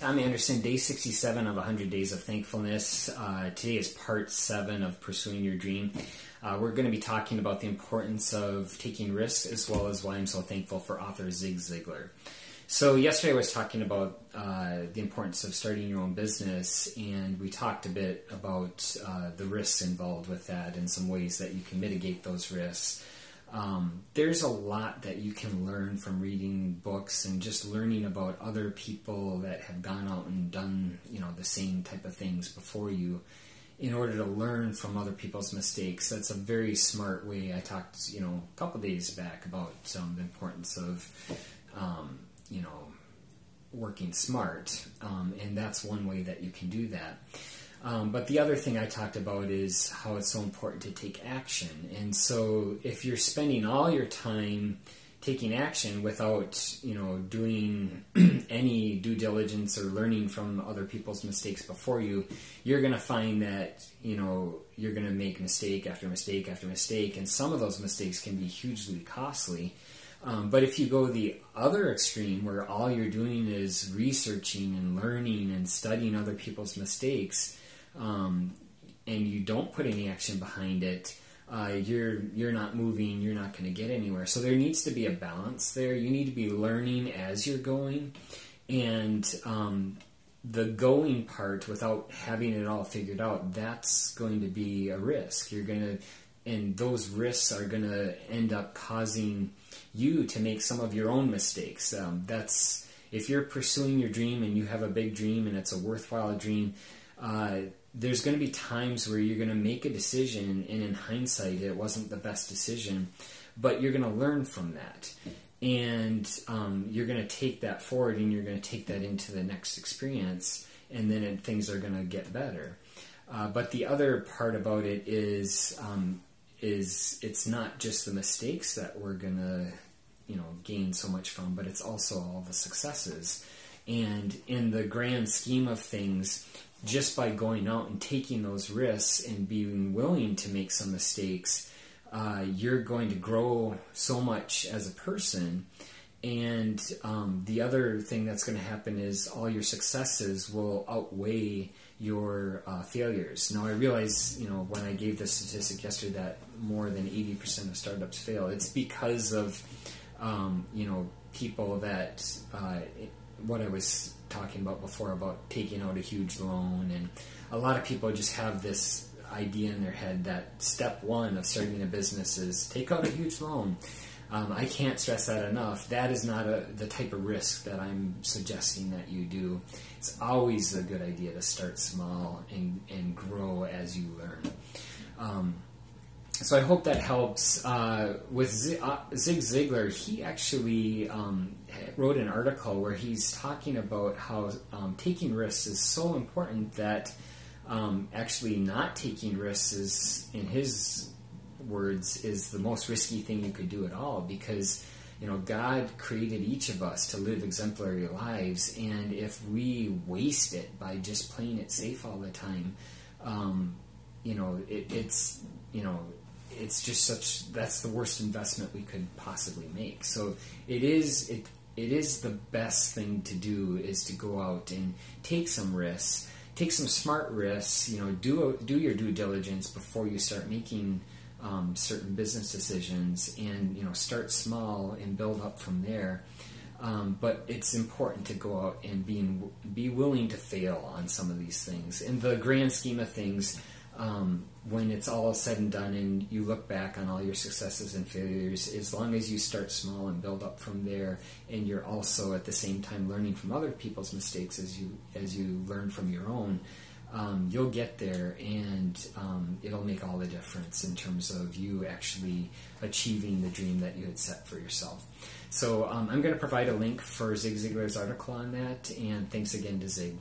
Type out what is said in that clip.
I'm Anderson, day 67 of 100 Days of Thankfulness. Today is part 7 of Pursuing Your Dream. We're going to be talking about the importance of taking risks as well as why I'm so thankful for author Zig Ziglar. So yesterday I was talking about the importance of starting your own business, and we talked a bit about the risks involved with that and some ways that you can mitigate those risks. There's a lot that you can learn from reading books and just learning about other people that have gone out and done, the same type of things before you in order to learn from other people's mistakes. That's a very smart way. I talked, a couple days back about the importance of, working smart, and that's one way that you can do that. But the other thing I talked about is how it's so important to take action. And so if you're spending all your time taking action without, doing any due diligence or learning from other people's mistakes before you, you're going to find that, you're going to make mistake after mistake after mistake. And some of those mistakes can be hugely costly. But if you go the other extreme, where all you're doing is researching and learning and studying other people's mistakes, and you don't put any action behind it, you're not moving, you're not going to get anywhere. So there needs to be a balance there. You need to be learning as you're going, and the going part without having it all figured out, that's going to be a risk. And those risks are going to end up causing you to make some of your own mistakes. If you're pursuing your dream and you have a big dream and it's a worthwhile dream, there's going to be times where you're going to make a decision, and in hindsight it wasn't the best decision, but you're going to learn from that, and you're going to take that forward, and you're going to take that into the next experience, and then things are going to get better. But the other part about it is it's not just the mistakes that we're going to gain so much from, but it's also all the successes. And in the grand scheme of things, just by going out and taking those risks and being willing to make some mistakes, you're going to grow so much as a person. And the other thing that's going to happen is all your successes will outweigh your failures. Now, I realize, when I gave this statistic yesterday that more than 80% of startups fail, it's because of, people that, what I was talking about before about taking out a huge loan. And a lot of people just have this idea in their head that step one of starting a business is take out a huge loan. I can't stress that enough. That is not the type of risk that I'm suggesting that you do. It's always a good idea to start small and grow as you learn. So I hope that helps. With Zig Ziglar, he actually wrote an article where he's talking about how taking risks is so important that actually not taking risks is, in his words, is the most risky thing you could do at all, because God created each of us to live exemplary lives, and if we waste it by just playing it safe all the time, it's just that's the worst investment we could possibly make. So it is the best thing to do, is to go out and take some risks, take some smart risks. Do your due diligence before you start making certain business decisions, and start small and build up from there. But it's important to go out and be willing to fail on some of these things. In the grand scheme of things, when it's all said and done and you look back on all your successes and failures, as long as you start small and build up from there, and you're also at the same time learning from other people's mistakes as you learn from your own, you'll get there, and it'll make all the difference in terms of you actually achieving the dream that you had set for yourself. So I'm going to provide a link for Zig Ziglar's article on that, and thanks again to Zig.